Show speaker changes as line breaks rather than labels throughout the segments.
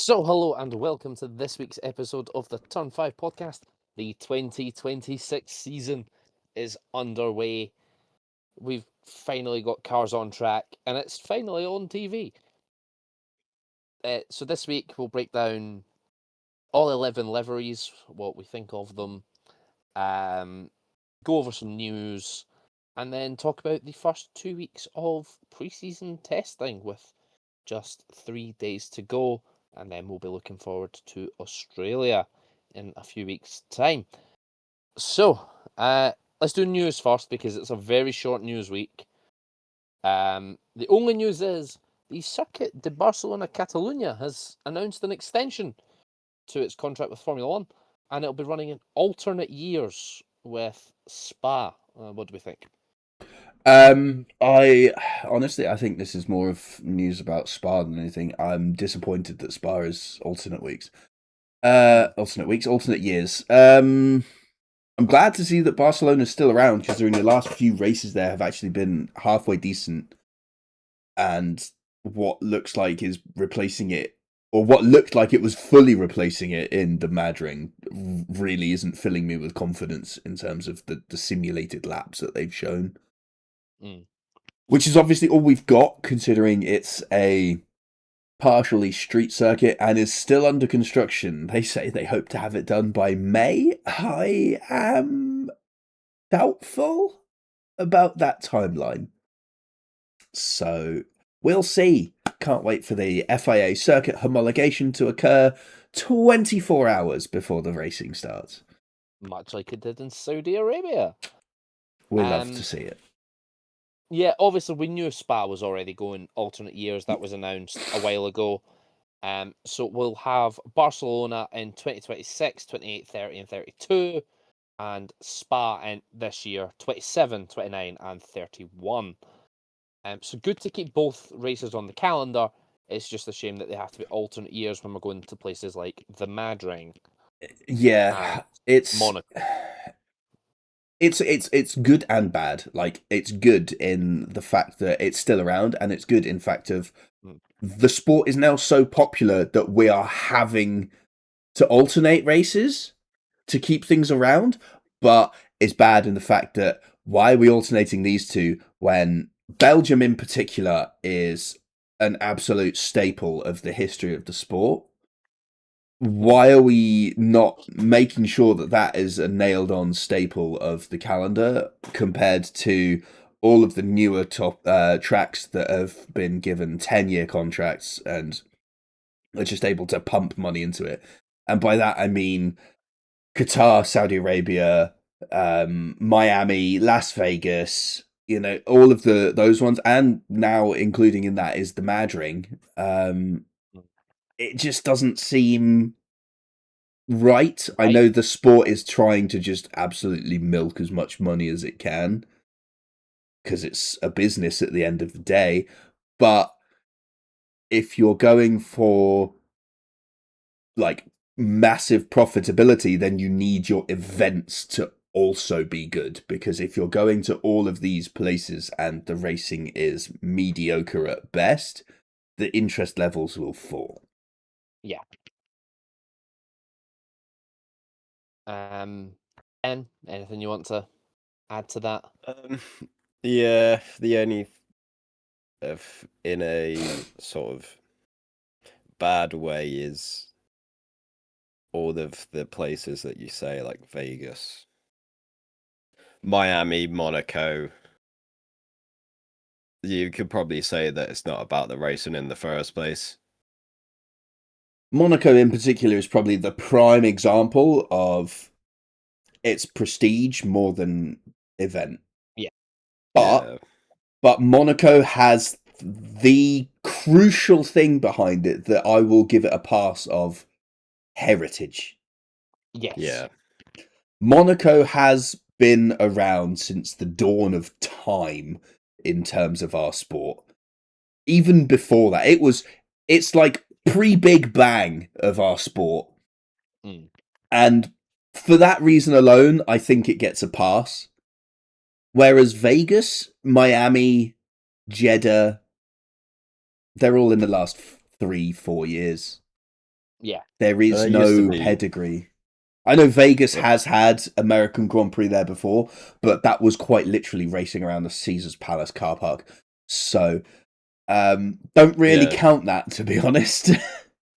So, hello and welcome to this week's episode of the Turn 5 podcast. The 2026 season is underway. We've finally got cars on track and it's finally on TV. So, this week we'll break down all 11 liveries, what we think of them, go over some news, and then talk about the first 2 weeks of pre-season testing with just 3 days to go, and then we'll be looking forward to Australia in a few weeks' time. So, let's do news first because it's a very short news week. The only news is the Circuit de Barcelona Catalunya has announced an extension to its contract with Formula One, and it'll be running in alternate years with Spa. What do we think?
I honestly, I think this is more of news about Spa than anything. I'm disappointed that Spa is alternate weeks. Alternate years. I'm glad to see that Barcelona's still around, considering the last few races there have actually been halfway decent, and what looks like is replacing it, or what looked like it was fully replacing it in the Mad Ring, really isn't filling me with confidence in terms of the simulated laps that they've shown.
Mm.
Which is obviously all we've got, considering it's a partially street circuit and is still under construction. They say they hope to have it done by May. I am doubtful about that timeline. So we'll see. Can't wait for the FIA circuit homologation to occur 24 hours before the racing starts.
Much like it did in Saudi Arabia.
We love to see it.
Yeah, obviously we knew Spa was already going alternate years. That was announced a while ago. So we'll have Barcelona in 2026, 28, 30 and 32, and Spa in this year, 27, 29 and 31. So good to keep both races on the calendar. It's just a shame that they have to be alternate years when we're going to places like the Mad Ring.
Yeah, it's
Monaco.
it's good and bad. Like, it's good in the fact that it's still around, and it's good in fact of the sport is now so popular that we are having to alternate races to keep things around. But it's bad in the fact that why are we alternating these two when Belgium in particular is an absolute staple of the history of the sport? Why are we not making sure that that is a nailed on staple of the calendar compared to all of the newer top tracks that have been given 10-year contracts and are just able to pump money into it? And by that I mean Qatar, Saudi Arabia, Miami, Las Vegas, all of those ones, and now including in that is the Mad Ring. It just doesn't seem right. I know the sport is trying to just absolutely milk as much money as it can because it's a business at the end of the day. But if you're going for like massive profitability, then you need your events to also be good, because if you're going to all of these places and the racing is mediocre at best, the interest levels will fall.
Yeah. And anything you want to add to that?
Yeah, the only in a sort of bad way is all of the places that you say, like Vegas, Miami, Monaco. You could probably say that it's not about the racing in the first place.
Monaco in particular is probably the prime example of its prestige more than event.
Yeah.
But Monaco has the crucial thing behind it that I will give it a pass of: heritage.
Yes.
Yeah.
Monaco has been around since the dawn of time in terms of our sport. Even before that, it's like pre-Big Bang of our sport. And for that reason alone, I think it gets a pass. Whereas Vegas, Miami, Jeddah, they're all in the last 3-4 years.
Yeah.
There is
It used to
no
be-
pedigree. I know Vegas
But-
has had American Grand Prix there before, but that was quite literally racing around the Caesar's Palace car park. So, don't really
Yeah.
count that, to be honest.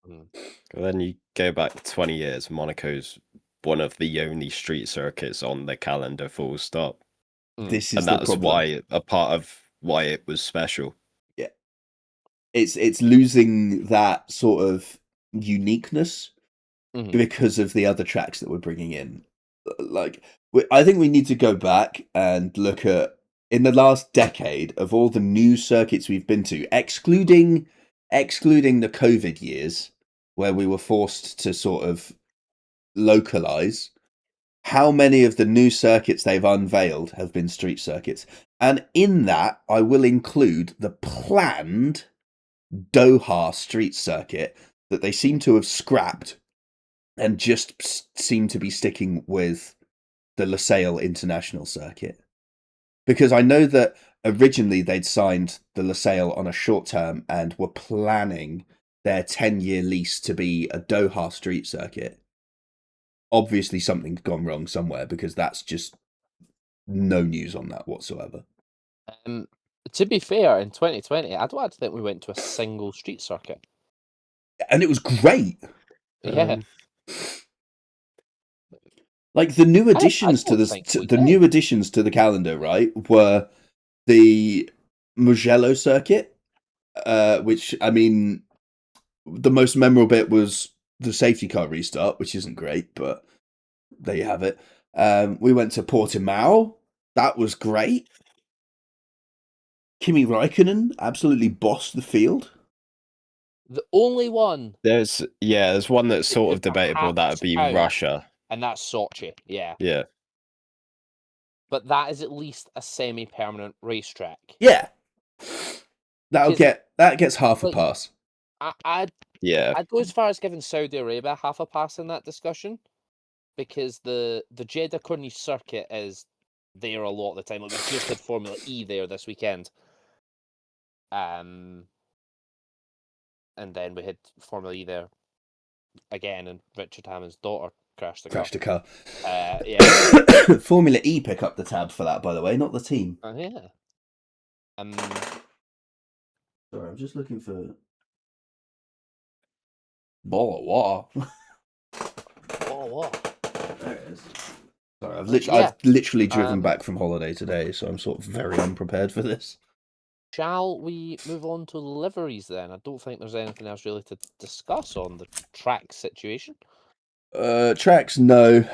Mm.
Then you go back 20 years, Monaco's one of the only street circuits on the calendar, full stop.
This is
And
the
that's
problem.
why, a part of why it was special.
Yeah. It's losing that sort of uniqueness
Mhm.
because of the other tracks that we're bringing in. Like, I think we need to go back and look at, in the last decade, of all the new circuits we've been to, excluding the COVID years where we were forced to sort of localize, how many of the new circuits they've unveiled have been street circuits? And in that, I will include the planned Doha street circuit that they seem to have scrapped and just seem to be sticking with the Losail International Circuit. Because I know that originally they'd signed the Losail on a short term and were planning their 10-year lease to be a Doha street circuit. Obviously something's gone wrong somewhere, because that's just no news on that whatsoever.
To be fair, in 2020, I don't actually think we went to a single street circuit.
And it was great.
Yeah.
Like the new
I
additions to
don't
this,
think we
the
did.
new additions to the calendar, right, were the Mugello circuit, which, I mean, the most memorable bit was the safety car restart, which isn't great, but there you have it. We went to Portimao. That was great. Kimi Räikkönen absolutely bossed the field.
The only one
There's one that's
that
sort
took
of
a
debatable. That would be
half
Russia.
and that's Sochi, yeah.
Yeah.
But that is at least a semi-permanent racetrack.
Yeah, that
'Cause,
gets half a
like,
pass.
I'd
Yeah.
go as far as giving Saudi Arabia half a pass in that discussion, because the Jeddah Corniche circuit is there a lot of the time. Like, we just had Formula E there this weekend. And then we had Formula E there again, and Richard Hammond's daughter crashed the car.
Crashed a car.
Yeah.
Formula E pick up the tab for that, by the way, not the team.
Yeah.
Sorry, I'm just looking for ball of water.
Oh, what?
There it is. Sorry,
Yeah.
I've literally driven back from holiday today, so I'm sort of very unprepared for this.
Shall we move on to liveries then? I don't think there's anything else really to discuss on the track situation.
Tracks, no.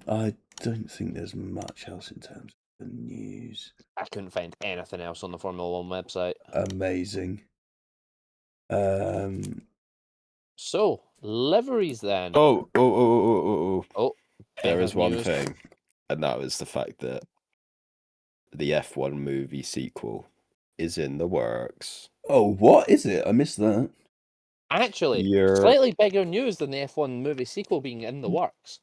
I don't think there's much else in terms of the news.
I couldn't find anything else on the Formula 1 website.
Amazing.
So, liveries then.
Oh. There
big
is one
news.
thing, and that was the fact that the F1 movie sequel is in the works.
Oh, what is it? I missed that.
Actually, slightly bigger news than the F1 movie sequel being in the works.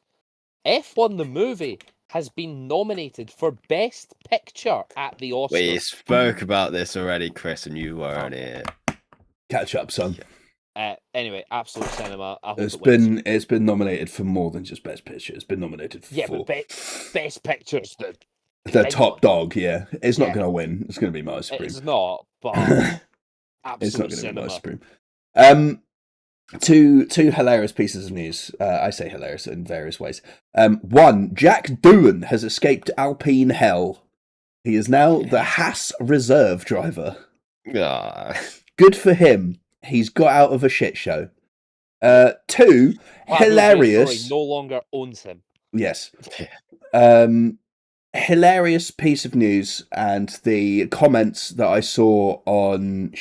F1 the movie has been nominated for Best Picture at the Oscars.
We spoke about this already, Chris, and you weren't here.
Catch up, son.
Anyway, absolute cinema. I hope
It's been nominated for more than just Best Picture. It's been nominated for
but Best Picture's
the top
one.
dog. Yeah, it's not going to win. It's going to be my Supreme.
It's not, but absolute
it's not going to
cinema.
be my Supreme. Two hilarious pieces of news. I say hilarious in various ways. One, Jack Doohan has escaped Alpine hell. He is now the Haas reserve driver. Good for him. He's got out of a shit show. Two, hilarious.
No longer owns him.
Yes. Hilarious piece of news, and the comments that I saw on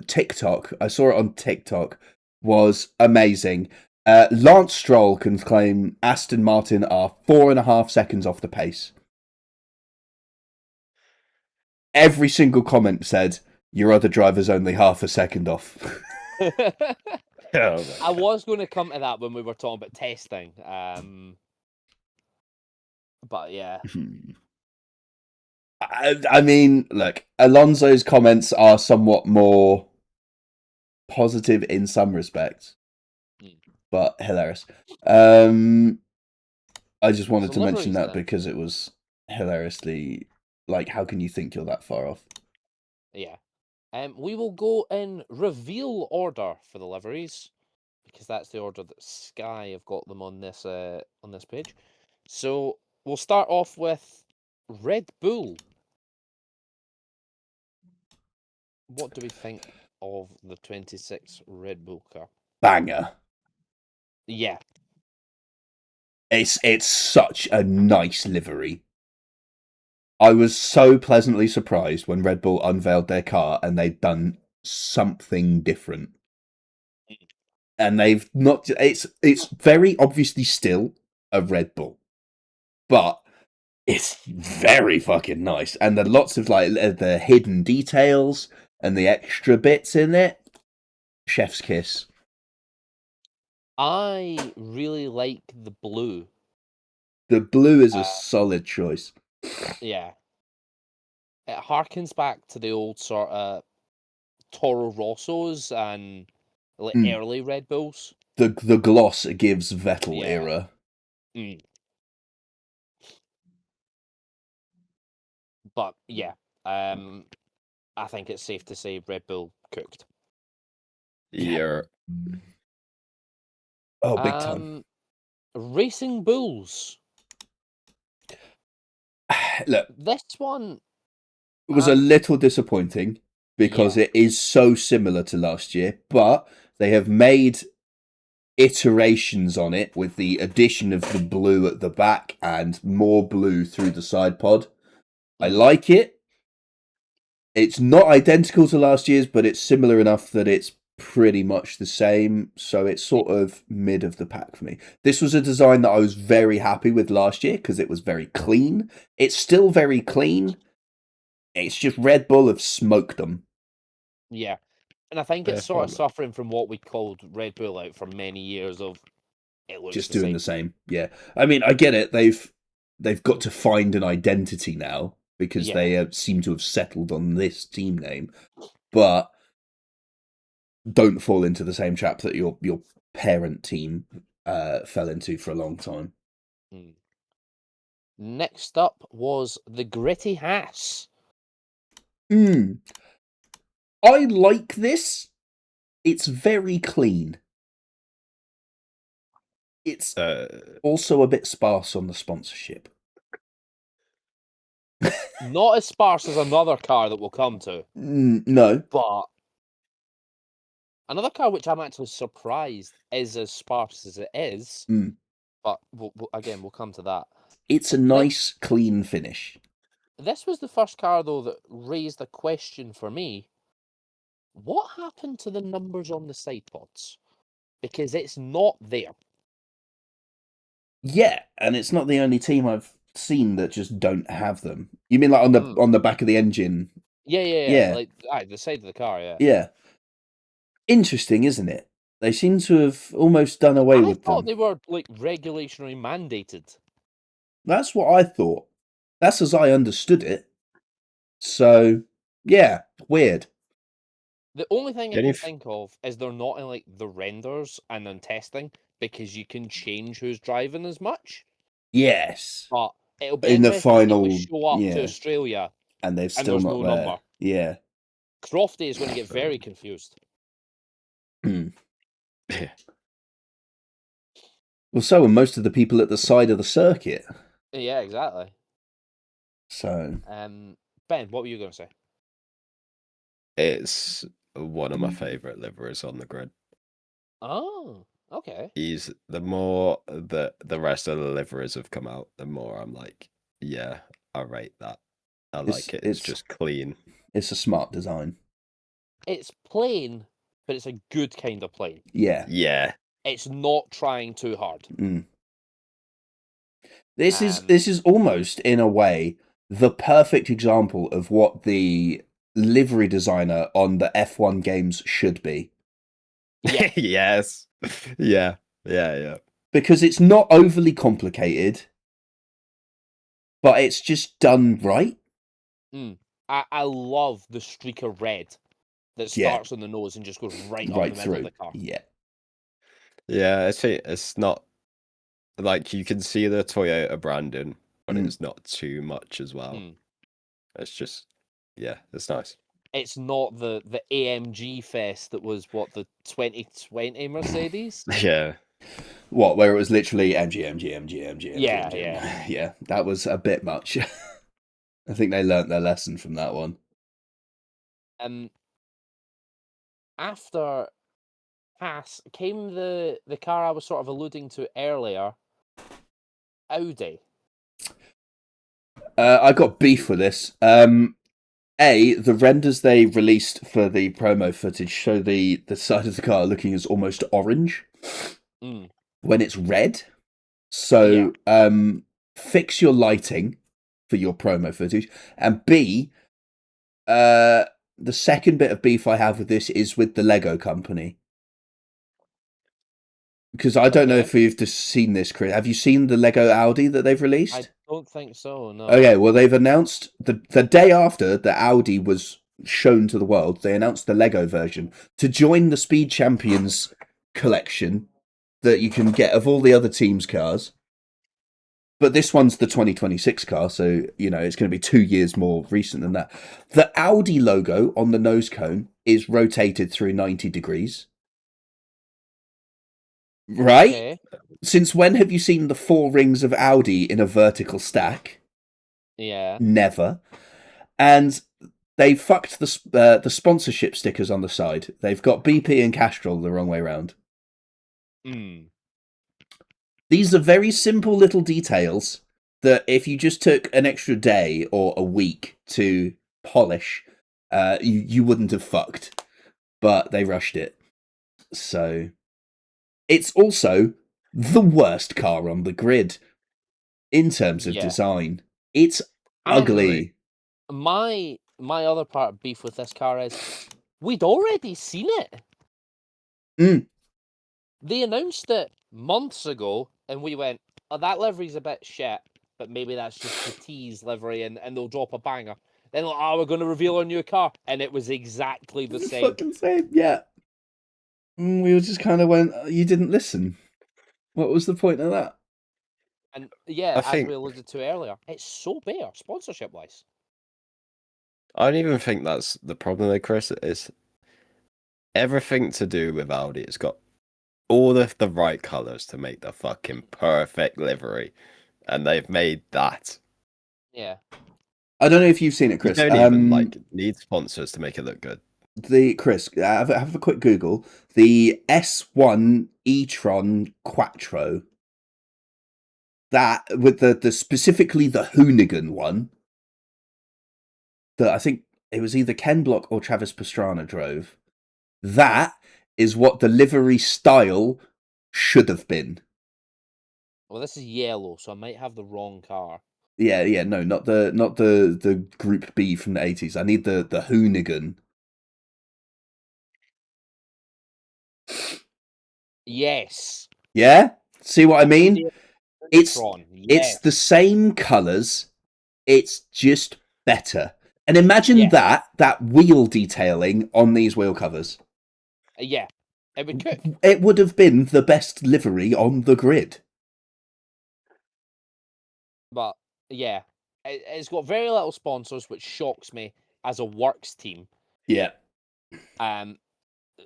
TikTok. I saw it on TikTok. Was amazing. Lance Stroll can claim Aston Martin are 4.5 seconds off the pace. Every single comment said, your other driver's only half a second off.
I was going to come to that when we were talking about testing. But yeah.
I mean, look, Alonso's comments are somewhat more positive in some respects. but hilarious. I just wanted
So
to mention
liveries
that
then.
because it was hilariously like, how can you think you're that far off?
Yeah. We will go in reveal order for the liveries, because that's the order that Sky have got them on this page. So we'll start off with Red Bull. What do we think of the 26 Red Bull car?
Banger.
Yeah.
It's such a nice livery. I was so pleasantly surprised when Red Bull unveiled their car and they'd done something different. And they've not. It's very obviously still a Red Bull, but it's very fucking nice. And there are lots of like the hidden details and the extra bits in it. Chef's kiss.
I really like the blue.
The blue is a solid choice.
Yeah. It harkens back to the old sort of Toro Rossos and like early Red Bulls.
The gloss gives Vettel
Yeah.
era.
But yeah, I think it's safe to say Red Bull cooked.
Yeah.
Oh, big time.
Racing Bulls.
Look,
This one
it was a little disappointing because it is so similar to last year, but they have made iterations on it with the addition of the blue at the back and more blue through the side pod. I like it. It's not identical to last year's, but it's similar enough that it's pretty much the same. So it's sort of mid of the pack for me. This was a design that I was very happy with last year because it was very clean. It's still very clean. It's just Red Bull have smoked them.
Yeah. And I think it's sort of suffering from what we called Red Bull out for many years of it looks
just
the
doing
same.
the same. Yeah. I mean, I get it. They've got to find an identity now because they seem to have settled on this team name. But don't fall into the same trap that your parent team fell into for a long time.
Next up was the Gritty Haas.
I like this. It's very clean. It's also a bit sparse on the sponsorship.
Not as sparse as another car that we'll come to.
No.
But another car which I'm actually surprised is as sparse as it is. But we'll come to that.
It's a nice, clean finish.
This was the first car, though, that raised a question for me. What happened to the numbers on the side pods? Because it's not there.
Yeah, and it's not the only team I've seen that just don't have them. You mean like on the back of the engine?
Yeah. Like the side of the car, yeah.
Yeah. Interesting, isn't it? They seem to have almost done away with them.
I thought they were like regulationally mandated.
That's what I thought. That's as I understood it. So, yeah, weird.
The only thing I can think of is they're not in like the renders and then testing because you can change who's driving as much.
Yes.
But it'll be
in the
interesting
final,
if we show up to Australia
and they've still
there's
not
no
there.
number.
Yeah.
Crofty is going to get very confused.
Well, so are most of the people at the side of the circuit.
Yeah, exactly.
So,
Ben, what were you going to say?
It's one of my favourite liveries on the grid.
Oh, okay.
The more that the rest of the liveries have come out, the more I'm like, yeah, I rate that. I like it. It's just clean.
It's a smart design.
It's plain, but it's a good kind of plain.
Yeah.
Yeah.
It's not trying too hard.
This is almost, in a way, the perfect example of what the livery designer on the F1 games should be.
Yeah.
Yes. Yeah.
Because it's not overly complicated, but it's just done right.
I love the streak of red that starts on the nose and just goes right up the middle of the car.
Yeah.
Yeah, it's not like you can see the Toyota branding, but it's not too much as well.
Mm.
It's just, yeah, it's nice.
It's not the AMG fest that was what, the 2020 Mercedes?
Yeah.
What, where it was literally MG, MG, MG, MG, MG,
Yeah,
MG.
yeah.
Yeah, that was a bit much. I think they learnt their lesson from that one.
After Haas came the car I was sort of alluding to earlier, Audi.
I got beef with this. The renders they released for the promo footage show the side of the car looking as almost orange when it's red. So, fix your lighting for your promo footage. And B, the second bit of beef I have with this is with the Lego company. Because I don't know if you've just seen this, Chris. Have you seen the Lego Audi that they've released?
I don't think so, no.
Okay, well, they've announced the day after the Audi was shown to the world, they announced the Lego version to join the Speed Champions collection that you can get of all the other teams' cars. But this one's the 2026 car, so, it's going to be 2 years more recent than that. The Audi logo on the nose cone is rotated through 90 degrees. Right?
Okay.
Since when have you seen the 4 rings of Audi in a vertical stack?
Yeah.
Never. And they fucked the sponsorship stickers on the side. They've got BP and Castrol the wrong way around. These are very simple little details that if you just took an extra day or a week to polish, you wouldn't have fucked. But they rushed it. So it's also the worst car on the grid in terms of design. It's ugly.
My other part of beef with this car is we'd already seen it. They announced it months ago, and we went, "Oh, that livery's a bit shit, but maybe that's just the tease livery, and they'll drop a banger." Then, we're going to reveal our new car, and it was exactly the same.
Fucking same, yeah. We just kind of went, "You didn't listen. What was the point of that?"
And as we alluded to earlier, it's so bare sponsorship wise.
I don't even think that's the problem though, Chris. It's everything to do with Audi. It's got all the right colours to make the fucking perfect livery. And they've made that.
Yeah.
I don't know if you've seen it, Chris.
You don't even need sponsors to make it look good.
Chris, have a quick Google. The S1 e-tron Quattro. That with the specifically the Hoonigan one. That I think it was either Ken Block or Travis Pastrana drove. That is what the livery style should have been.
Well, this is yellow, so I might have the wrong car.
Yeah, no, not the Group B from the 80s. I need the Hoonigan.
Yes.
Yeah? See what I mean? It's the same colours. It's just better. And imagine that wheel detailing on these wheel covers.
Yeah. It would cook.
It would have been the best livery on the grid.
But yeah, it's got very little sponsors, which shocks me as a works team.
Yeah.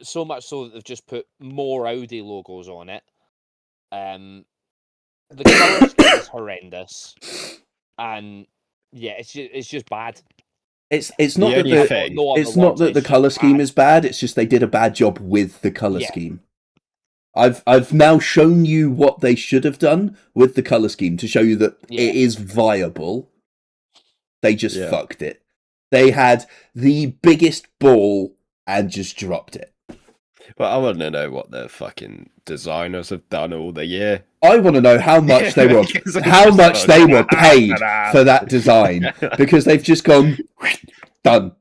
So much so that they've just put more Audi logos on it. The colour scheme is horrendous, and it's just bad.
It's not that the colour scheme is bad. It's just they did a bad job with the colour scheme. I've now shown you what they should have done with the colour scheme to show you that it is viable. They just fucked it. They had the biggest ball and just dropped it.
Well, I want to know what the fucking designers have done all the year.
I want to know how much they were paid for that design, because they've just gone done.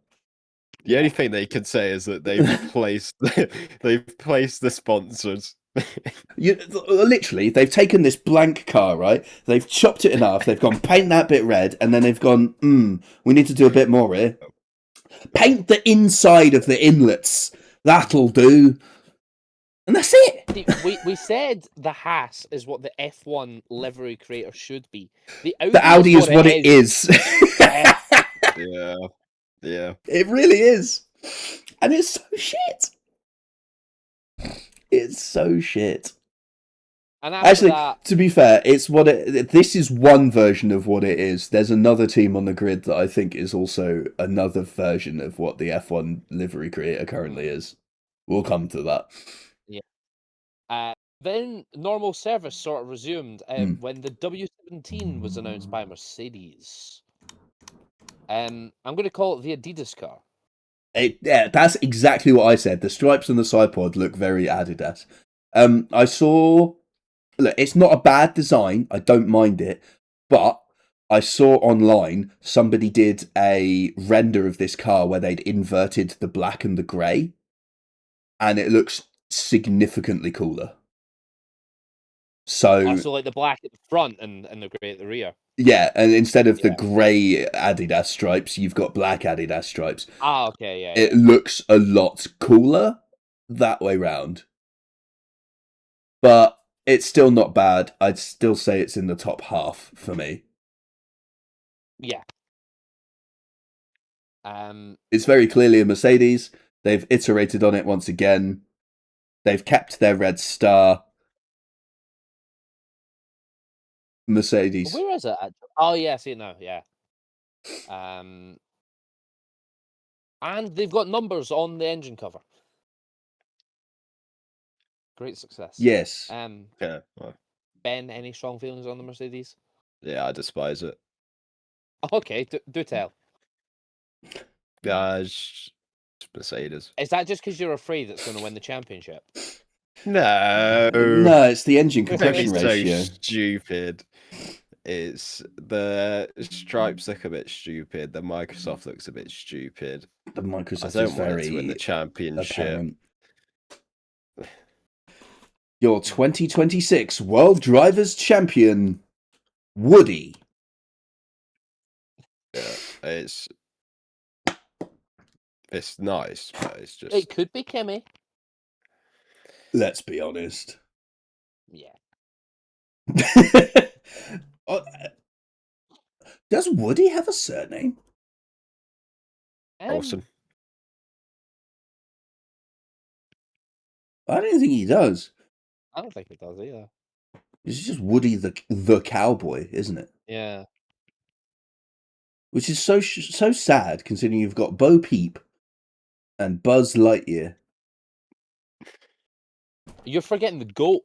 The only thing they could say is that they've placed the sponsors.
Literally, they've taken this blank car, right? They've chopped it in half. They've gone paint that bit red, and then they've gone, we need to do a bit more here. Paint the inside of the inlets. That'll do. And that's it.
See, we said the Haas is what the F1 livery creator should be. The
Audi is what it
is.
is.
Yeah.
Yeah.
It really is. And it's so shit. It's so shit.
And after
Actually,
that,
to be fair, it's what it. This is one version of what it is. There's another team on the grid that I think is also another version of what the F1 livery creator currently is. We'll come to that.
yeah. Then normal service sort of resumed when the W17 was announced by Mercedes. I'm going to call it the Adidas car.
Yeah, that's exactly what I said. The stripes on the side pod look very Adidas. I saw. Look, it's not a bad design. I don't mind it, but I saw online somebody did a render of this car where they'd inverted the black and the grey, and it looks significantly cooler. So,
So like the black at the front and the grey at the rear.
yeah, and instead of the
Yeah.
grey Adidas stripes, you've got black Adidas stripes.
Okay, yeah.
It looks a lot cooler that way round. But it's still not bad. I'd still say it's in the top half for me.
Yeah.
It's very clearly a Mercedes. They've iterated on it once again. They've kept their red star. Mercedes.
Where is it? Oh, yeah, I see it now. Yeah. And they've got numbers on the engine cover. Great success.
Yes.
Yeah. Well,
Ben, any strong feelings on the Mercedes?
yeah, I despise it.
Okay, do tell.
Yeah, it's Mercedes.
Is that just because you're afraid it's going to win the championship?
No.
No, it's the engine
Don't be
compression
so
ratio.
stupid. It's the stripes look a bit stupid. The Microsoft looks a bit stupid.
The Microsoft
I don't
is
want it
very
to win the championship.
apparent. Your 2026 World Drivers Champion, Woody.
Yeah, it's nice, but it's just
It could be Kimmy.
Let's be honest.
Yeah.
Does Woody have a surname?
awesome.
I don't think he does.
I don't think it does either.
It's just Woody the cowboy, isn't it?
Yeah.
Which is so sad considering you've got Bo Peep and Buzz Lightyear.
You're forgetting the GOAT,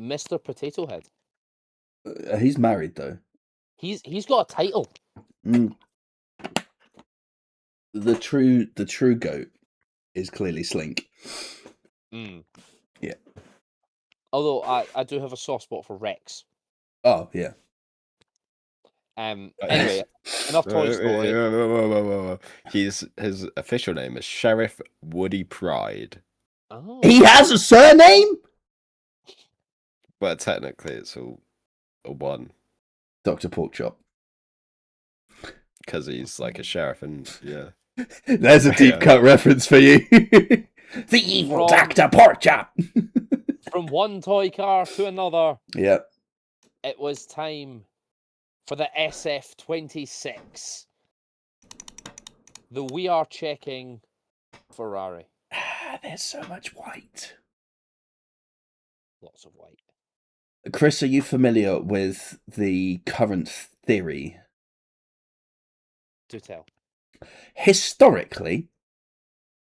Mr. Potato Head.
He's married though.
He's got a title.
The true goat is clearly Slink. Yeah.
Although I do have a soft spot for Rex.
Oh yeah.
Anyway, enough Toy Story.
His official name is Sheriff Woody Pride.
Oh.
He has a surname?
But technically it's all a one.
Dr. Porkchop.
Because he's like a sheriff and yeah.
There's a deep cut reference for you. The evil Dr. Porkchop.
From one toy car to another.
Yeah.
It was time for the SF26. The We Are Checking Ferrari.
There's so much white.
Lots of white.
Chris, are you familiar with the current theory?
Do tell.
Historically,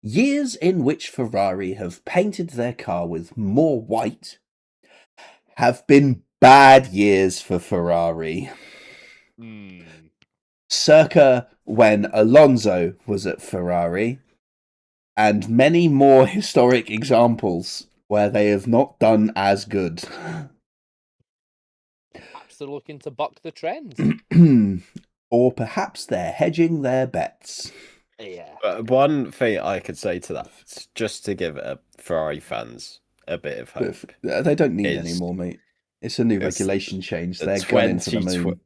years in which Ferrari have painted their car with more white have been bad years for Ferrari. Circa when Alonso was at Ferrari, and many more historic examples where they have not done as good.
Perhaps they're looking to buck the trend.
Or perhaps they're hedging their bets.
Yeah.
One thing I could say to that, just to give Ferrari fans a bit of hope.
They don't need any more, mate. It's a new regulation change. They're going into the moon.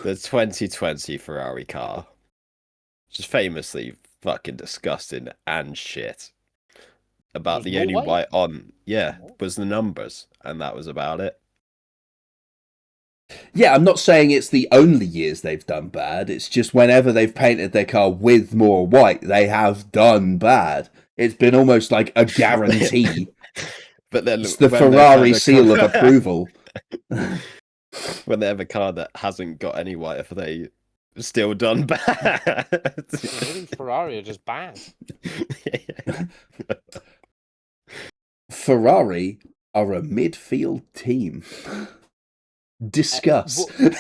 The 2020 Ferrari car. Just famously fucking disgusting and shit. about
There's
the
no
only
white?
white on,
Oh.
was the numbers, and that was about it.
Yeah, I'm not saying it's the only years they've done bad. It's just whenever they've painted their car with more white, they have done bad. It's been almost like a guarantee.
But then
It's the
when they've
Ferrari
had a
seal of
car,
approval.
when they have a car that hasn't got any white, have they still done bad?
Maybe Ferrari are just bad.
Ferrari are a midfield team. Discuss.
We'll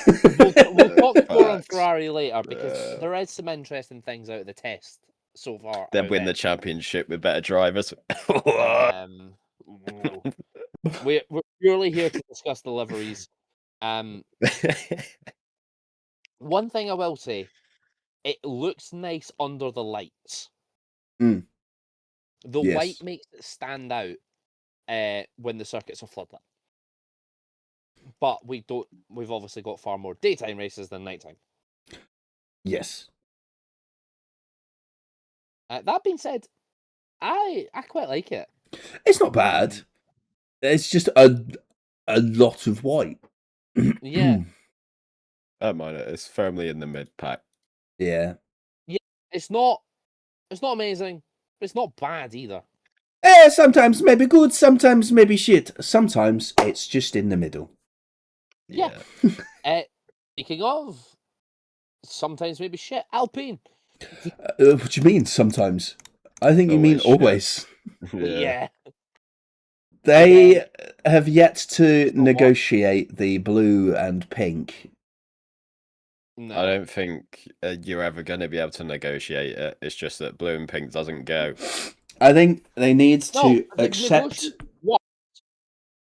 talk more on
Facts.
Ferrari later because there is some interesting things out of the test so far.
They
out
win
there.
the championship with better drivers.
No. We're purely here to discuss the liveries. One thing I will say, it looks nice under the lights.
Mm.
The
Yes.
white makes it stand out when the circuits are floodlit. But we've obviously got far more daytime races than nighttime.
Yes.
That being said, I quite like it.
It's not bad. It's just a lot of white.
Yeah.
I don't mind it. It's firmly in the mid pack.
Yeah.
It's not amazing, but it's not bad either.
Sometimes maybe good, sometimes maybe shit. Sometimes it's just in the middle.
Yeah. Speaking of, sometimes maybe shit. Alpine.
What do you mean sometimes? I think you mean
Always shit.
always.
Yeah.
They have yet to
not
negotiate the blue and pink.
No.
I don't think you're ever going to be able to negotiate it. It's just that blue and pink doesn't go.
I think they need
No,
to
they
accept.
negotiated what?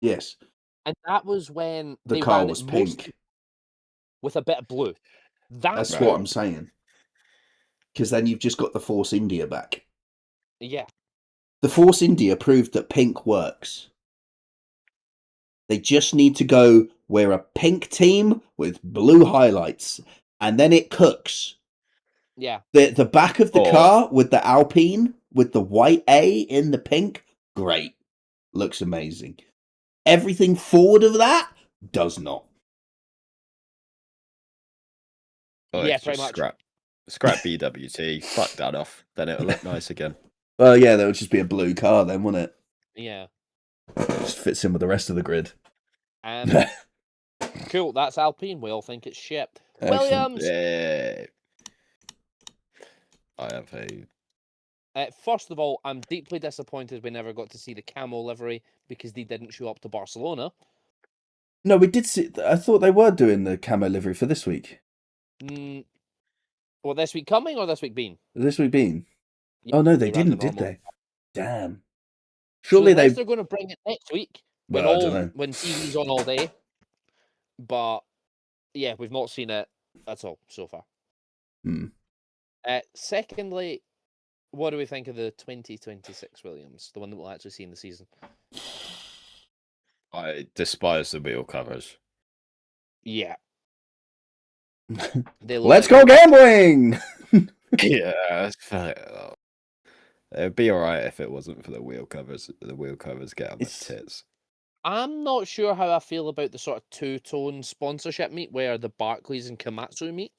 Yes,
And that was when
the
they
car
ran
was
it
pink.
mostly with a bit of blue.
That's
Right.
what I'm saying. Because then you've just got the Force India back.
Yeah.
The Force India proved that pink works. They just need to go, we're a pink team with blue highlights, and then it cooks.
Yeah.
The back of the
Or-
car with the Alpine, with the white A in the pink, great. Looks amazing. Everything forward of that does not.
Oh,
Yeah,
it's
pretty
just
much.
scrap BWT. Fuck that off. Then it'll look nice again.
Well, yeah, that would just be a blue car then, wouldn't it?
Yeah.
Just fits in with the rest of the grid.
Cool. That's Alpine. We all think it's shit.
Excellent.
Williams.
Yeah. I have a.
First of all, I'm deeply disappointed we never got to see the camo livery because they didn't show up to Barcelona.
No, we did see. I thought they were doing the camo livery for this week.
Well, this week coming or this week been?
This week being.
Yeah,
Oh no, they
ran the
didn't, did
normal.
they? Damn.
So
Surely
unless they're going to bring it next week when
Well, I don't know.
when TV's on all day. But yeah, we've not seen it at all so far. Secondly, what do we think of the 2026 Williams, the one that we'll actually see in the season?
I despise the wheel covers.
Yeah.
Let's go gambling!
Yeah, it'd be alright if it wasn't for the wheel covers. The wheel covers get on the tits.
I'm not sure how I feel about the sort of two-tone sponsorship meet where the Barclays and Komatsu meet.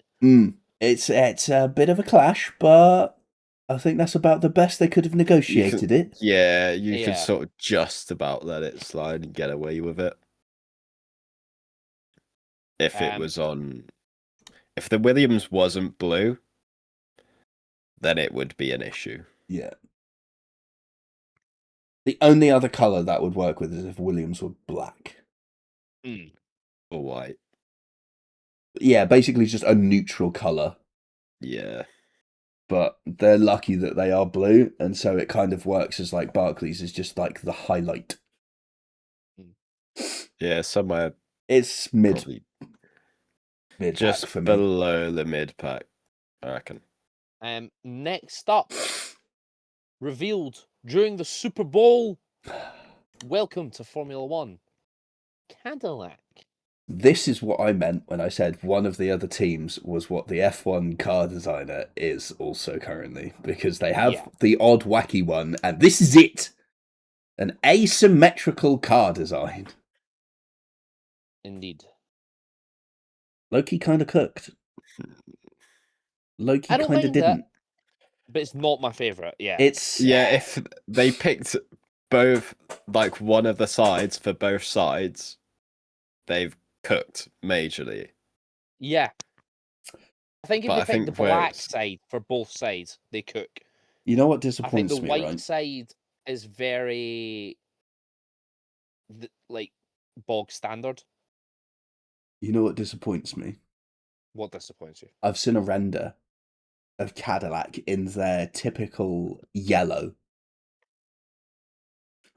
It's a bit of a clash, but I think that's about the best they could have negotiated it.
Yeah, you could sort of just about let it slide and get away with it. If it was on... If the Williams wasn't blue, then it would be an issue.
Yeah. The only other colour that would work with is if Williams were black.
Or white.
Yeah, basically just a neutral colour.
Yeah.
But they're lucky that they are blue, and so it kind of works as like Barclays is just like the highlight.
Yeah, somewhere...
It's mid
just
for me.
below the mid pack, I reckon.
Next up, revealed during the Super Bowl. Welcome to Formula One. Cadillac.
This is what I meant when I said one of the other teams was what the F1 car designer is also currently, because they have the odd wacky one, and this is it. An asymmetrical car design.
Indeed.
Loki kind of cooked. Loki
I don't
kind of
mind it,
didn't.
but it's not my favorite. Yeah.
It's
Yeah, if they picked both, like one of the sides for both sides, they've cooked majorly.
Yeah. I think if
But
they
I
pick the
think where
black
it's-
side for both sides, they cook.
You know what
I think
disappoints
the
me,
white
right?
side is very like bog standard.
You know what disappoints me?
What disappoints you?
I've seen a render of Cadillac in their typical yellow,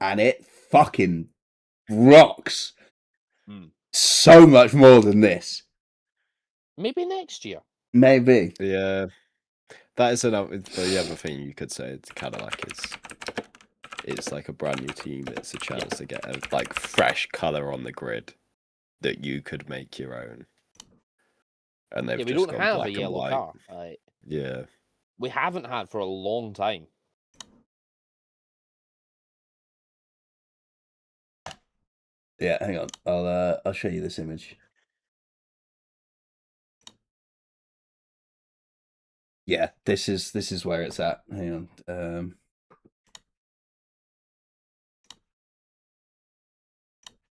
and it fucking rocks so much more than this.
Maybe next year.
Maybe.
Yeah, that is another. The other thing you could say is Cadillac is it's like a brand new team. It's a chance to get a like fresh color on the grid that you could make your own. And they've
Yeah, we
just
don't
gone
have a
black and
yellow
white.
car.
Yeah.
We haven't had for a long time.
Yeah, hang on. I'll show you this image. Yeah, this is where it's at. Hang on.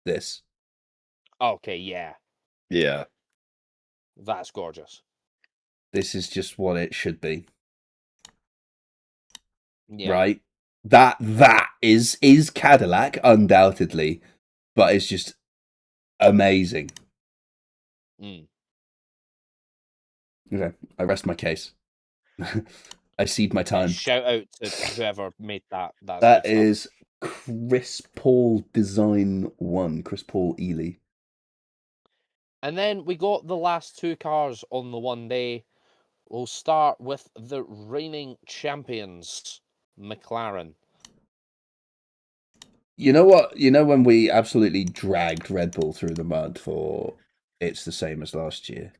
This.
Okay, yeah.
Yeah.
That's gorgeous.
This is just what it should be.
Yeah.
Right? That is Cadillac, undoubtedly, but it's just amazing.
Mm.
Okay, I rest my case. I cede my time.
Shout out to whoever made that.
That is Chris Paul Design 1, Chris Paul Ely.
And then we got the last two cars on the one day. We'll start with the reigning champions, McLaren.
You know what? You know when we absolutely dragged Red Bull through the mud for it's the same as last year?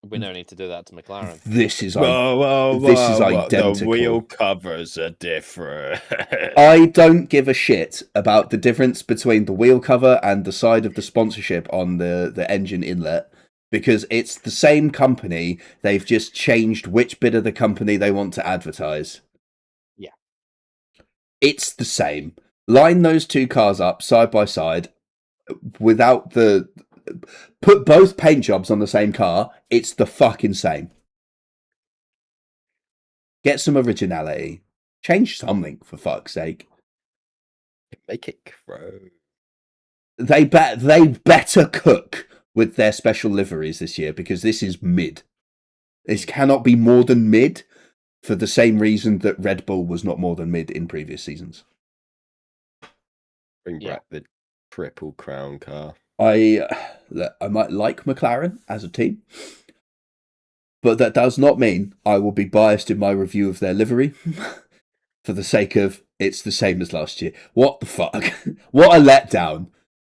We now need to do that to McLaren.
This is
Whoa,
this is
The
identical.
wheel covers are different.
I don't give a shit about the difference between the wheel cover and the side of the sponsorship on the engine inlet, because it's the same company. They've just changed which bit of the company they want to advertise.
Yeah.
It's the same. Line those two cars up side by side without the... Put both paint jobs on the same car. It's the fucking same. Get some originality. Change something, for fuck's sake.
Make it crow.
They better cook with their special liveries this year, because this is mid. This cannot be more than mid, for the same reason that Red Bull was not more than mid in previous seasons.
Bring back the triple crown car.
I might like McLaren as a team, but that does not mean I will be biased in my review of their livery for the sake of it's the same as last year. What the fuck? What a letdown.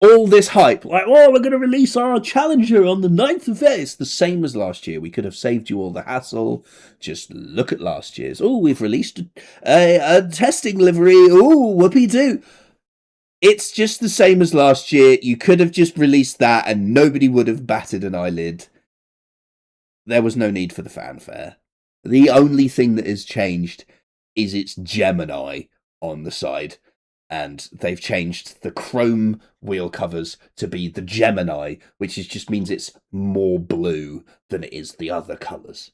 All this hype, like, oh, we're going to release our Challenger on the 9th of February. It's the same as last year. We could have saved you all the hassle. Just look at last year's. Oh, we've released a testing livery. Oh, whoopee-doo. It's just the same as last year. You could have just released that and nobody would have batted an eyelid. There was no need for the fanfare. The only thing that has changed is its Gemini on the side. And they've changed the chrome wheel covers to be the Gemini, which just means it's more blue than it is the other colours.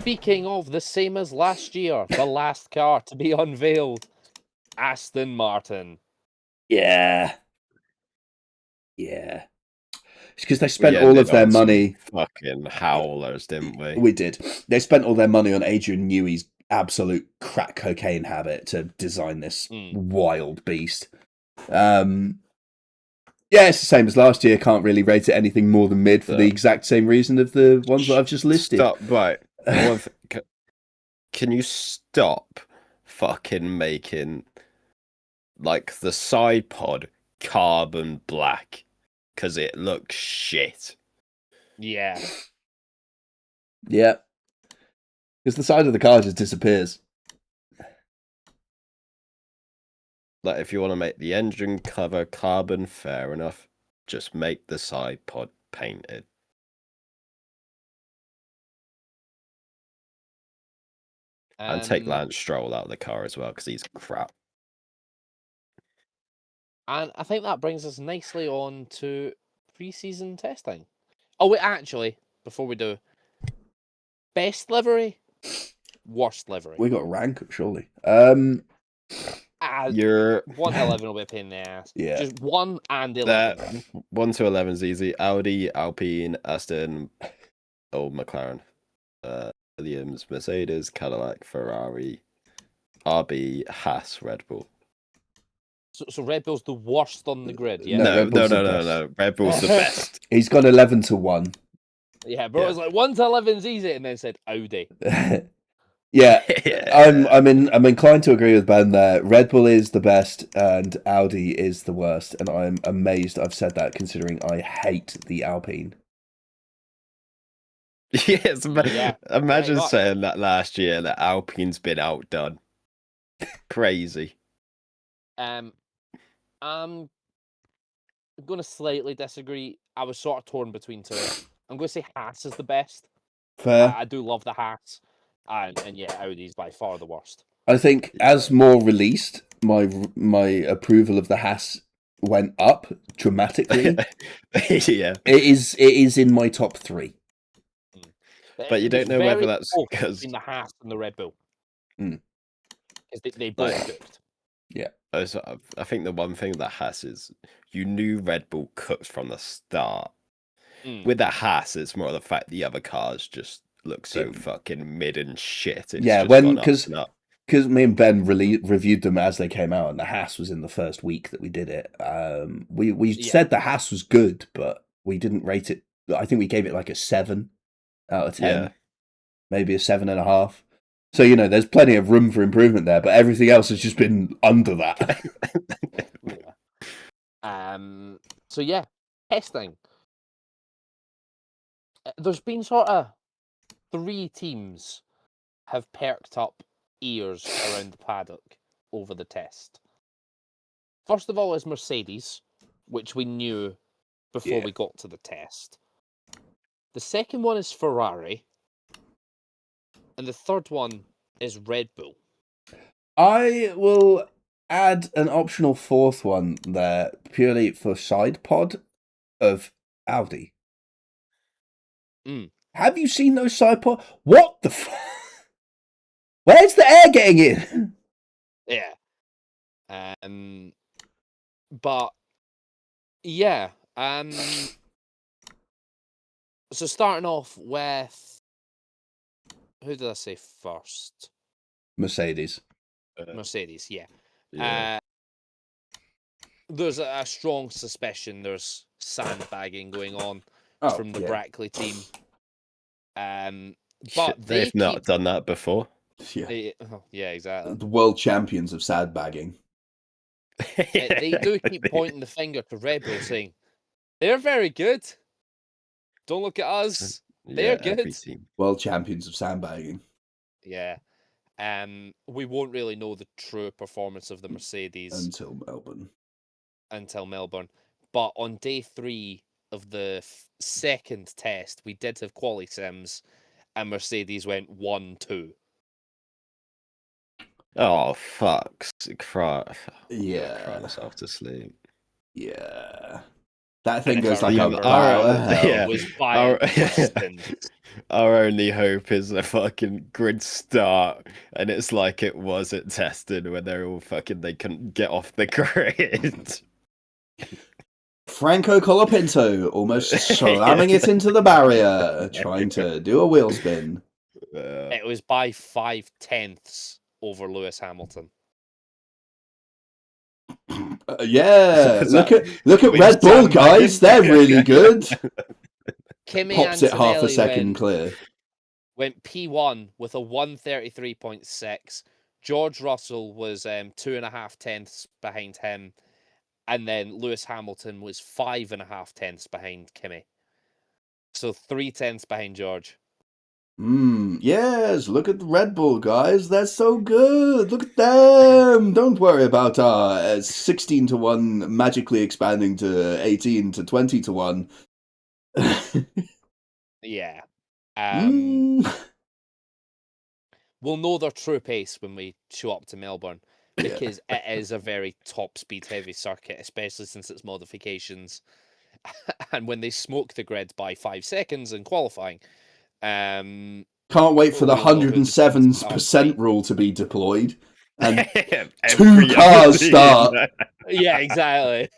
Speaking of the same as last year, the last car to be unveiled, Aston Martin.
Yeah. Yeah. It's because they spent all of their money...
Fucking howlers, didn't we?
We did. They spent all their money on Adrian Newey's absolute crack cocaine habit to design this wild beast. Yeah, it's the same as last year. Can't really rate it anything more than mid for the exact same reason of the ones that I've just listed.
Stop, right. Can you stop fucking making like the side pod carbon black? Because it looks shit.
Yeah.
Yeah. Because the side of the car just disappears.
Like, if you want to make the engine cover carbon, fair enough. Just make the side pod painted. And take Lance Stroll out of the car as well, because he's crap.
And I think that brings us nicely on to pre-season testing. Oh, wait, actually, before we do, best livery, worst livery.
We got to rank it, surely.
You're
1 to 11 will be a pain in the ass.
Yeah.
Just 1 and 11.
1 to 11 is easy. Audi, Alpine, Aston, or McLaren. Williams, Mercedes, Cadillac, Ferrari, RB, Haas, Red Bull.
So Red Bull's the worst on the grid, yeah?
No, Red Bull's the
no. Red Bull's the best.
He's gone 11 to 1.
Yeah, bro, it was like 1 to 11's easy, and then said Audi.
Yeah, I'm inclined to agree with Ben there. Red Bull is the best and Audi is the worst, and I'm amazed I've said that considering I hate the Alpine.
Yes,
Yeah,
imagine
right,
saying that last year that Alpine's been outdone. Crazy.
I'm going to slightly disagree. I was sort of torn between two. I'm going to say Haas is the best.
Fair.
I do love the Haas. And yeah, Audi's by far the worst.
I think as more released, my approval of the Haas went up dramatically.
Yeah.
It is in my top 3.
But you don't know whether that's because
in the Haas and the Red Bull.
Mm.
Because they both cooked.
Yeah.
So I think the one thing that Haas is, you knew Red Bull cooked from the start. With the Haas, it's more the fact the other cars just look so fucking mid and shit. It's
because me and Ben reviewed them as they came out, and the Haas was in the first week that we did it. We said the Haas was good, but we didn't rate it. I think we gave it like a 7 out of 10, maybe a 7.5. So there's plenty of room for improvement there, but everything else has just been under that.
So yeah, testing. There's been sort of 3 teams have perked up ears around the paddock over the test. First of all is Mercedes, which we knew before we got to the test. The second one is Ferrari. And the third one is Red Bull.
I will add an optional 4th one there, purely for side pod of Audi. Have you seen those side pod? What the fuck? Where's the air getting in?
Yeah. But yeah. So starting off with, who did I say first?
Mercedes.
Mercedes, yeah. There's a strong suspicion there's sandbagging going on from the Brackley team. But
they've not done that before.
Yeah, exactly.
The world champions of sandbagging.
They do keep pointing the finger to Red Bull, saying they're very good. Don't look at us. They're good.
World champions of sandbagging.
Yeah. We won't really know the true performance of the Mercedes until Melbourne. But on day 3 of the second test, we did have quali sims, and Mercedes went 1-2.
Oh, fuck.
Yeah.
Cry myself to sleep.
Yeah. That thing goes like a
Our only hope is a fucking grid start, and it's like it was at tested when they're all they couldn't get off the grid.
Franco Colapinto almost slamming it into the barrier, trying to do a wheel spin.
It was by 0.5 over Lewis Hamilton.
Look at Red Bull, guys. They're really good.
Kimi
pops it half a second clear.
Went P1 with a 133.6. George Russell was 2.5 tenths behind him, and then Lewis Hamilton was 5.5 tenths behind Kimi. So 3 tenths behind George.
Yes, look at the Red Bull, guys. They're so good. Look at them. Don't worry about our 16 to 1 magically expanding to 18 to 20 to 1.
Yeah.
Mm.
We'll know their true pace when we show up to Melbourne,
Yeah.
because it is a very top speed heavy circuit, especially since its modifications. And when they smoke the grid by 5 seconds in qualifying,
Can't wait for the
we'll know who the teams are
107% rule to be deployed. And
Every
2
other
cars
team.
start.
Yeah, exactly.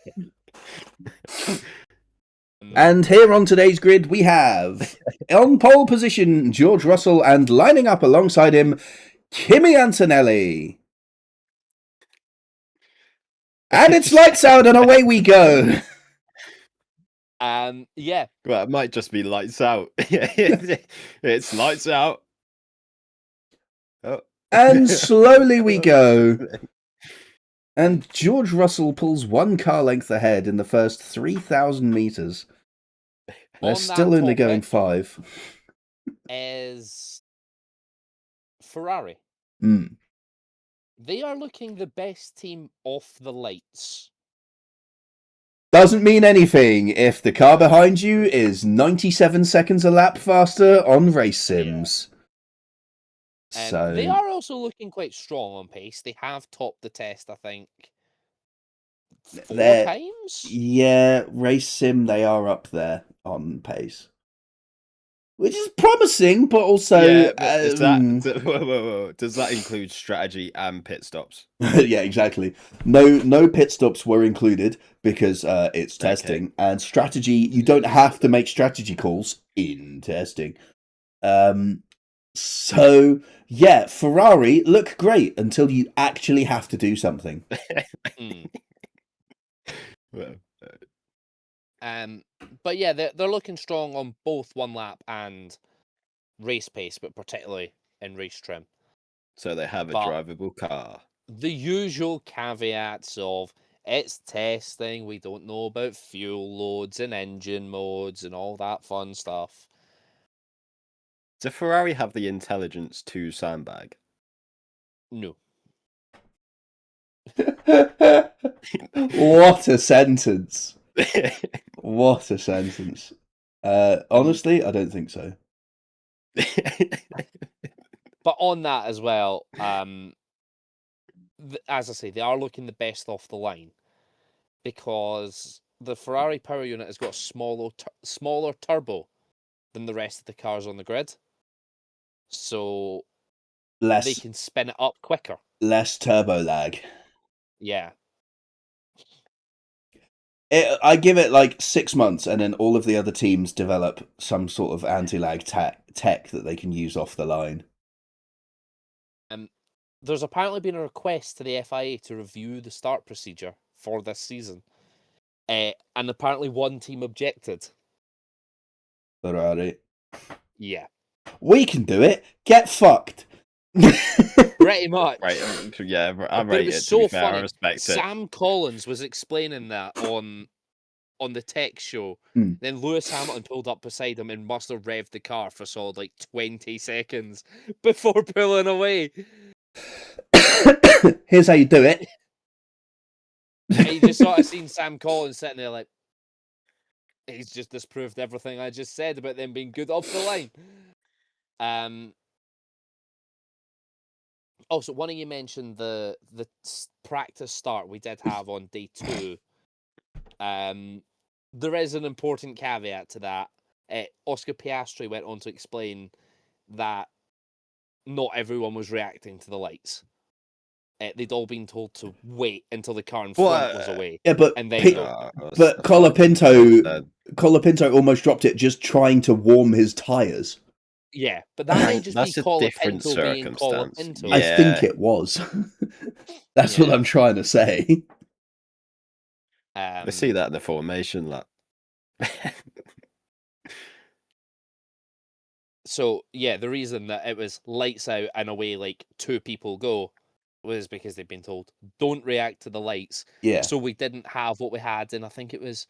And here on today's grid, we have on pole position George Russell, and lining up alongside him, Kimi Antonelli. And it's lights out, and away we go.
Yeah.
Well, it might just be lights out. It's lights out. Oh.
And slowly we go. And George Russell pulls 1 car length ahead in the first 3,000 meters. They're still only going 5.
Is Ferrari. They are looking the best team off the lights.
Doesn't mean anything if the car behind you is 97 seconds a lap faster on race sims.
Yeah.
So
they are also looking quite strong on pace. They have topped the test, I think, 4 times?
Yeah, race sim, they are up there on pace. Which is promising, but also...
Yeah, but does that include strategy and pit stops?
Yeah, exactly. No pit stops were included because it's testing. Okay. And strategy, you don't have to make strategy calls in testing. So, yeah, Ferrari look great until you actually have to do something.
But yeah, they're looking strong on both 1 lap and race pace, but particularly in race trim.
So they have a drivable car.
The usual caveats of it's testing, we don't know about fuel loads and engine modes and all that fun stuff.
Does Ferrari have the intelligence to sandbag?
No.
What a sentence. What a sentence. Honestly, I don't think so.
But on that as well, as I say, they are looking the best off the line, because the Ferrari power unit has got a smaller turbo than the rest of the cars on the grid. So they can spin it up quicker.
Less turbo lag.
Yeah.
I give it like 6 months, and then all of the other teams develop some sort of anti-lag tech that they can use off the line.
There's apparently been a request to the FIA to review the start procedure for this season. And apparently 1 team objected.
Ferrari.
Yeah.
We can do it. Get fucked.
Pretty much.
Right. Yeah, I
rate
it.
Was so
fair,
funny.
I respect
Sam Collins was explaining that on the tech show. Then Lewis Hamilton pulled up beside him and must have revved the car for solid like 20 seconds before pulling away.
Here's how you do it.
You just sort of seen Sam Collins sitting there like, he's just disproved everything I just said about them being good off the line. Also, one of you mentioned the practice start we did have on day 2. There is an important caveat to that. Oscar Piastri went on to explain that not everyone was reacting to the lights. They'd all been told to wait until the car in front was away.
Yeah, but
and then
Colapinto almost dropped it just trying to warm his tires.
Yeah, but that may just be Colapinto being
Colapinto.
Yeah. I think it was. That's what I'm trying to say.
I see that in the formation lap.
So, yeah, the reason that it was lights out and away like 2 people go was because they'd been told, don't react to the lights.
Yeah.
So we didn't have what we had in, I think it was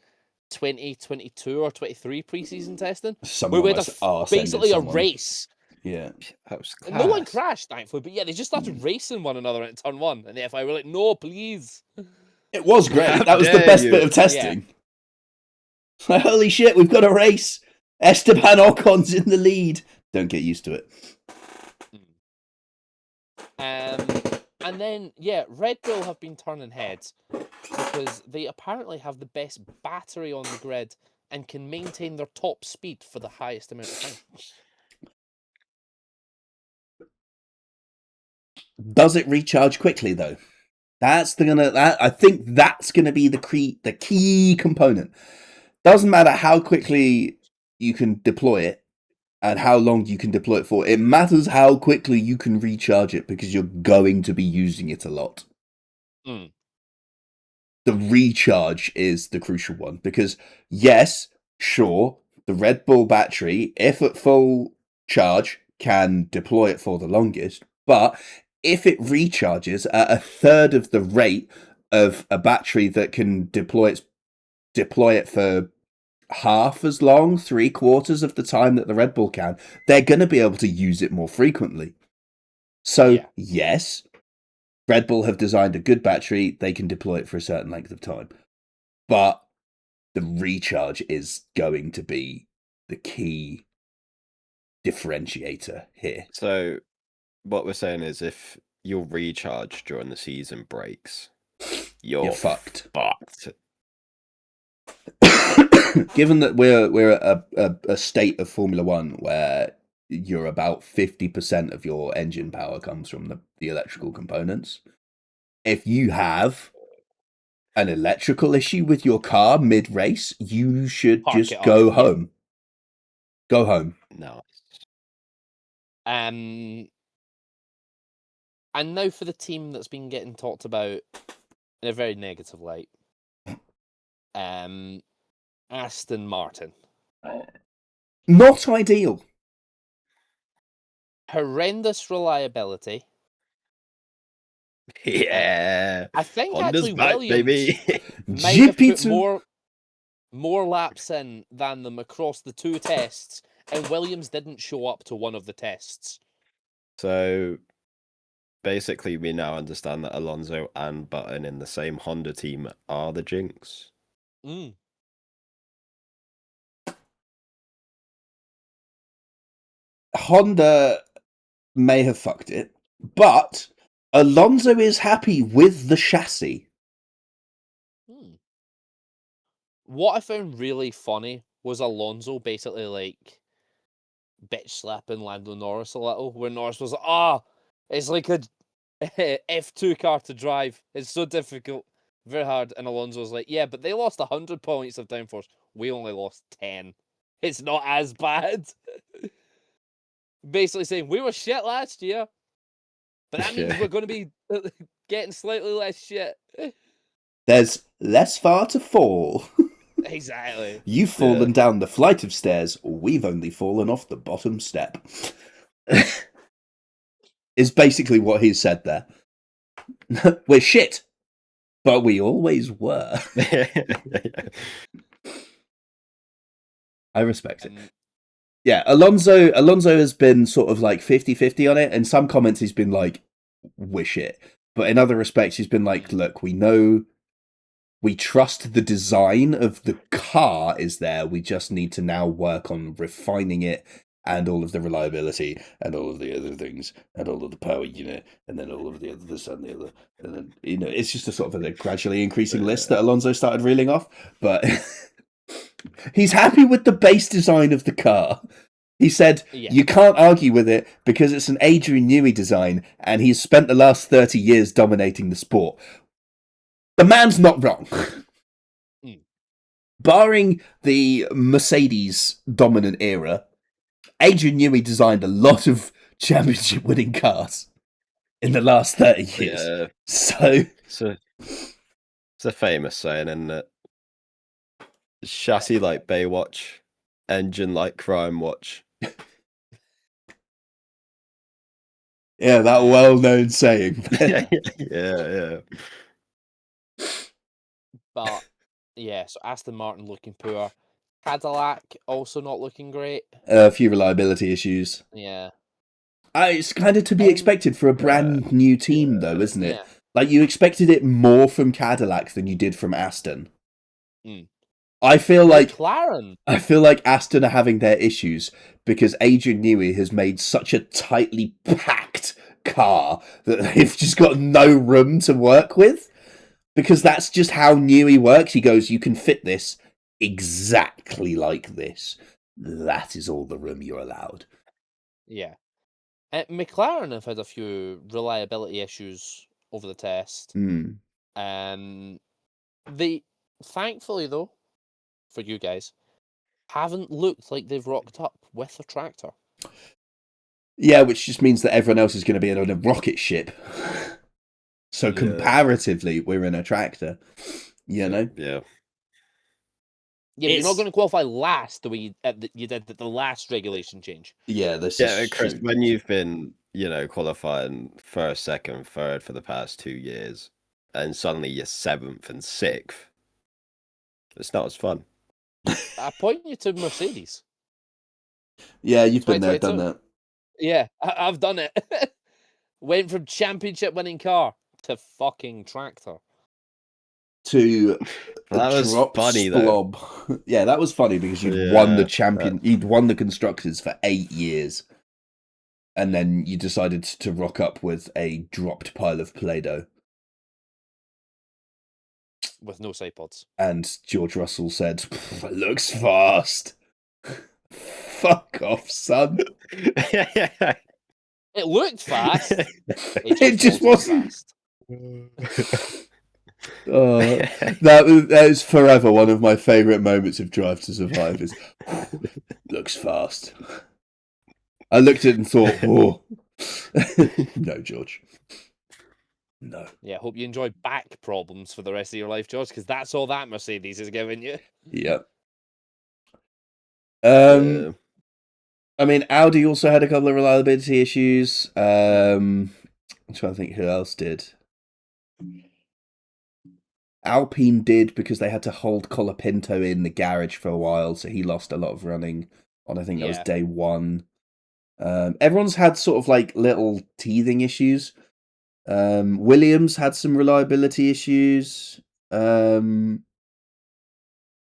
2022 or 23 preseason testing.
Someone
we had basically a race
Yeah.
That was
And no one
class.
crashed, thankfully, but yeah, they just started racing one another at turn 1, and the FI were like, no, please.
It was great.
How
That was the
dare
best
you.
bit of testing. Like, holy shit, we've got a race. Esteban Ocon's in the lead. Don't get used to it.
And then, yeah, Red Bull have been turning heads because they apparently have the best battery on the grid and can maintain their top speed for the highest amount of time.
Does it recharge quickly though? I think that's gonna be the key component. Doesn't matter how quickly you can deploy it and how long you can deploy it for. It matters how quickly you can recharge it because you're going to be using it a lot.
Mm.
The recharge is the crucial one because yes, sure, the Red Bull battery, if at full charge, can deploy it for the longest, but if it recharges at a third of the rate of a battery that can deploy it for half as long, 3/4 of the time that the Red Bull can, they're going to be able to use it more frequently. So,
Yeah.
yes, Red Bull have designed a good battery, they can deploy it for a certain length of time. But the recharge is going to be the key differentiator here.
So, what we're saying is if your recharge during the season breaks, you're
fucked.
fucked.
Given that we're at a state of Formula One where you're about 50% of your engine power comes from the electrical components, if you have an electrical issue with your car mid-race, you should
Park it
just
up,
go
yeah.
home. Go home.
No.
And now for the team that's been getting talked about in a very negative light. Aston Martin.
Not ideal.
Horrendous reliability.
Yeah.
I think
Honda's
actually
back,
Williams
baby.
might have put
GP2.
more laps in than them across the 2 tests, and Williams didn't show up to one of the tests.
So basically, we now understand that Alonso and Button in the same Honda team are the jinx.
Mm.
Honda may have fucked it, but Alonso is happy with the chassis.
What I found really funny was Alonso basically like bitch slapping Lando Norris a little, where Norris was like, it's like a F2 car to drive. It's so difficult, very hard. And Alonso was like, yeah, but they lost 100 points of downforce. We only lost 10. It's not as bad. Basically saying, we were shit last year, but that means we're going to be getting slightly less shit.
There's less far to fall.
Exactly.
You've fallen down the flight of stairs, we've only fallen off the bottom step. Is basically what he said there. We're shit, but we always were. I respect it. Yeah, Alonso has been sort of like 50-50 on it. In some comments, he's been like, we're shit. But in other respects, he's been like, look, we trust the design of the car is there. We just need to now work on refining it and all of the reliability and all of the other things and all of the power unit and then all of the other this and the other. And then, it's just a sort of a gradually increasing list that Alonso started reeling off. But he's happy with the base design of the car. He said, you can't argue with it because it's an Adrian Newey design and he's spent the last 30 years dominating the sport. The man's not wrong. Barring the Mercedes dominant era, Adrian Newey designed a lot of championship winning cars in the last 30 years.
Yeah.
So
it's a famous saying, isn't it? Chassis like Baywatch, engine like Crime Watch.
Yeah, that well-known saying.
Yeah.
But yeah, so Aston Martin looking poor. Cadillac also not looking great.
A few reliability issues.
Yeah.
It's kind of to be expected for a brand new team, though, isn't it?
Yeah.
Like, you expected it more from Cadillac than you did from Aston.
Mm.
I feel
McLaren.
like Aston are having their issues because Adrian Newey has made such a tightly packed car that they've just got no room to work with. Because that's just how Newey works. He goes, you can fit this exactly like this. That is all the room you're allowed.
Yeah. McLaren have had a few reliability issues over the test.
Mm.
They, thankfully though, for you guys, haven't looked like they've rocked up with a tractor.
Yeah, which just means that everyone else is going to be in a rocket ship. So
Yeah.
comparatively, we're in a tractor. You know?
Yeah.
Yeah, but you're not going to qualify last the way you did at the last regulation change.
Yeah, this
Yeah,
is
Chris,
true.
when you've been, qualifying first, second, third for the past 2 years, and suddenly you're 7th and 6th, it's not as fun.
I point you to Mercedes.
Yeah, you've been there, done
2022.
that.
Yeah, I've done it. Went from championship winning car to fucking tractor.
To
That
a
was
drop
funny, though.
splob. Yeah, that was funny because you'd won the
Yeah,
you'd won the constructors for 8 years. And then you decided to rock up with a dropped pile of Play-Doh.
With no side pods.
And George Russell said, looks fast. Fuck off, son.
It looked fast.
It just wasn't.
Fast.
That is forever one of my favourite moments of Drive to Survive is, looks fast. I looked at it and thought, oh. No, George. No.
Yeah, hope you enjoy back problems for the rest of your life, George, because that's all that Mercedes is giving you.
Yep.
Yeah.
I mean, Audi also had a couple of reliability issues. I'm trying to think who else did. Alpine did because they had to hold Colapinto in the garage for a while, so he lost a lot of running on, I think that was day 1. Everyone's had sort of like little teething issues. Williams had some reliability issues.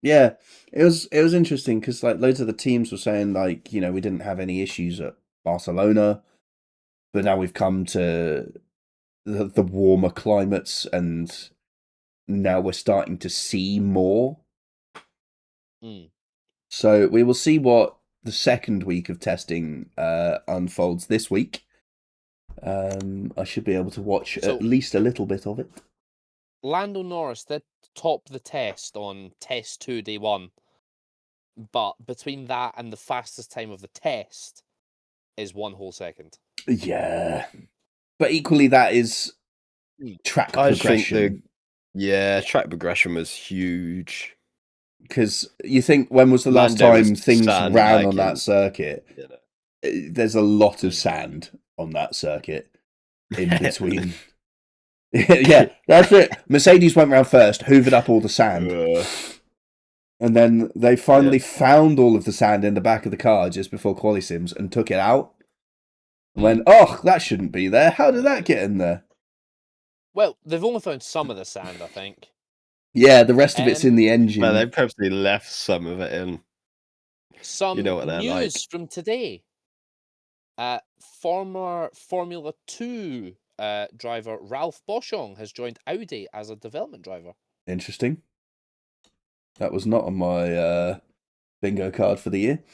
Yeah, it was interesting because like loads of the teams were saying like, we didn't have any issues at Barcelona, but now we've come to the warmer climates and now we're starting to see more.
Mm.
So we will see what the second week of testing unfolds this week. I should be able to watch at least a little bit of it.
Lando Norris did top the test on test 2, day 1. But between that and the fastest time of the test is 1 whole second.
Yeah. But equally, that is track progression.
Track progression was huge.
Because you think, when was the last time things ran on that circuit? There's a lot of sand on that circuit in between. Yeah, that's it. Mercedes went round first, hoovered up all the sand. And then they finally found all of the sand in the back of the car just before quali-sims and took it out. And went, oh, that shouldn't be there. How did that get in there?
Well, they've only found some of the sand, I think.
Yeah, the rest of it's in the engine.
Well, they purposely left some of it in.
Some news from today. Former Formula 2 driver Ralph Boschung has joined Audi as a development driver.
Interesting. That was not on my bingo card for the year.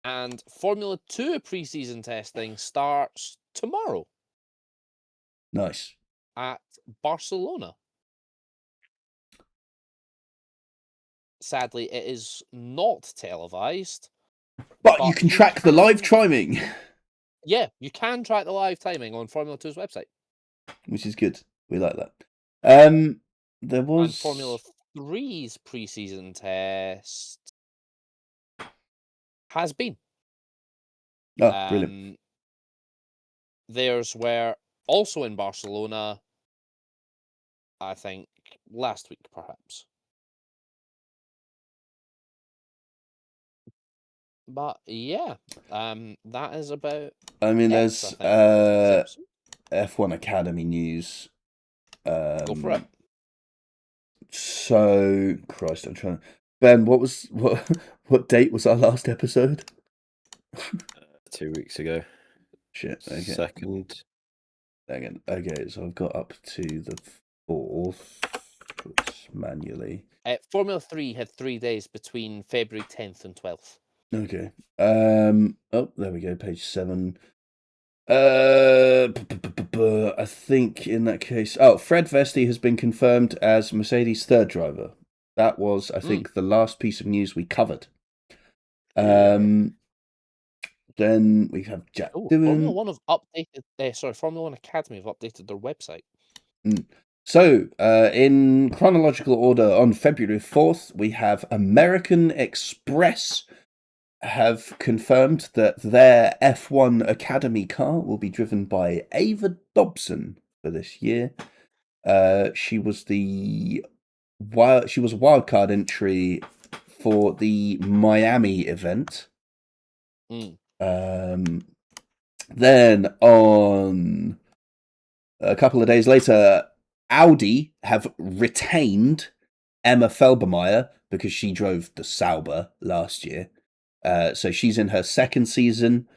And Formula 2 pre-season testing starts tomorrow.
Nice.
At Barcelona. Sadly, it is not televised.
But you can track the live timing.
Yeah, you can track the live timing on Formula 2's website.
Which is good. We like that. There was...
And Formula 3's pre-season test has been.
Oh, brilliant.
Theirs were also in Barcelona, I think, last week, perhaps. But yeah, that is about
I mean,
it, I
there's
think, for this episode.
F1 Academy news.
Go for it.
So, Christ, I'm trying. Ben, what date was our last episode?
2 weeks ago.
Shit. Okay.
Second.
Again. Okay, so I've got up to the 4th. Manually.
Formula 3 had 3 days between February 10th and 12th.
Okay. Oh, there we go. Page 7. I think in that case, Fred Vesti has been confirmed as Mercedes' third driver. That was, I think, the last piece of news we covered. Then we have Jack Doohan.
Formula 1 have updated. Formula 1 Academy have updated their website.
So, in chronological order, on February 4th, we have American Express have confirmed that their F1 Academy car will be driven by Ava Dobson for this year. She was a wildcard entry for the Miami event. Then on a couple of days later, Audi have retained Emma Felbermeyer because she drove the Sauber last year. So she's in her second season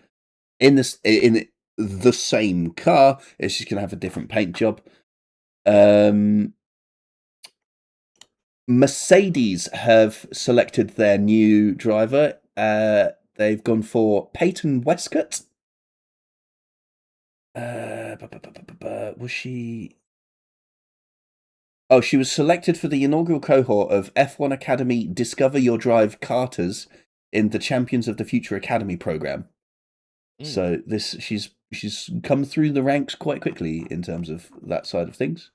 in the same car. It's just gonna have a different paint job. Mercedes have selected their new driver. They've gone for Peyton Westcott. Was she? Oh, she was selected for the inaugural cohort of F1 Academy Discover Your Drive Carters in the Champions of the Future Academy program. So she's come through the ranks quite quickly in terms of that side of things.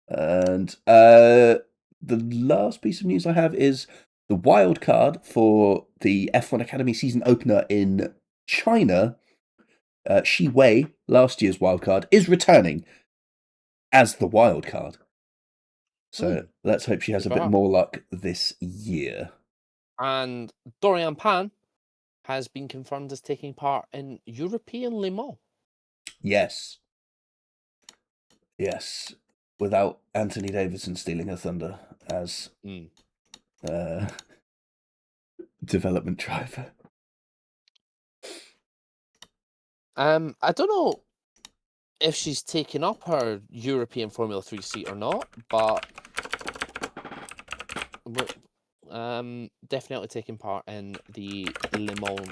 And the last piece of news I have is the wild card for the F1 Academy season opener in China. Shi Wei, last year's wild card, is returning as the wild card. So let's hope she has a bit more luck this year.
And Dorian Pan has been confirmed as taking part in European Le Mans.
Yes. Without Anthony Davidson stealing her thunder as development driver.
I don't know if she's taken up her European Formula 3 seat or not, but definitely taking part in the Le Mans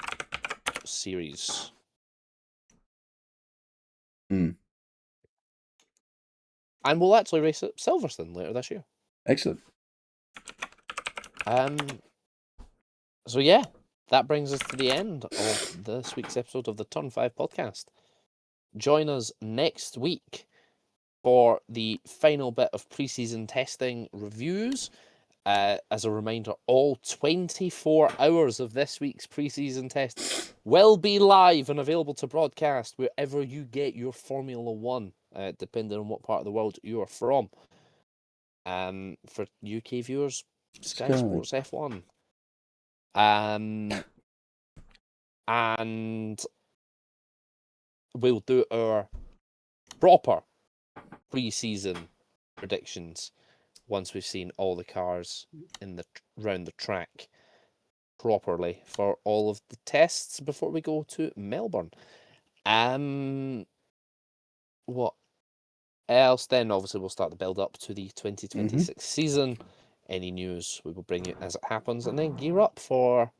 series. And we'll actually race at Silverstone later this year.
Excellent.
So yeah, that brings us to the end of this week's episode of the Turn 5 podcast. Join us next week for the final bit of pre-season testing reviews. As a reminder, all 24 hours of this week's pre-season test will be live and available to broadcast wherever you get your Formula 1, depending on what part of the world you are from. For UK viewers, Sky Sports F1. And we'll do our proper pre-season predictions once we've seen all the cars around the track properly for all of the tests before we go to Melbourne. What else then? Obviously, we'll start the build up to the 2026 season. Any news we will bring you as it happens, and then gear up for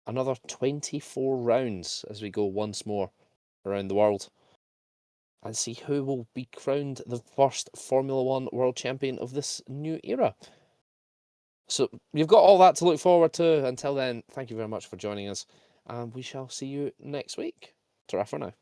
another 24 rounds as we go once more around the world and see who will be crowned the first Formula 1 world champion of this new era. So you've got all that to look forward to. Until then, thank you very much for joining us, and we shall see you next week. Ta-ra for now.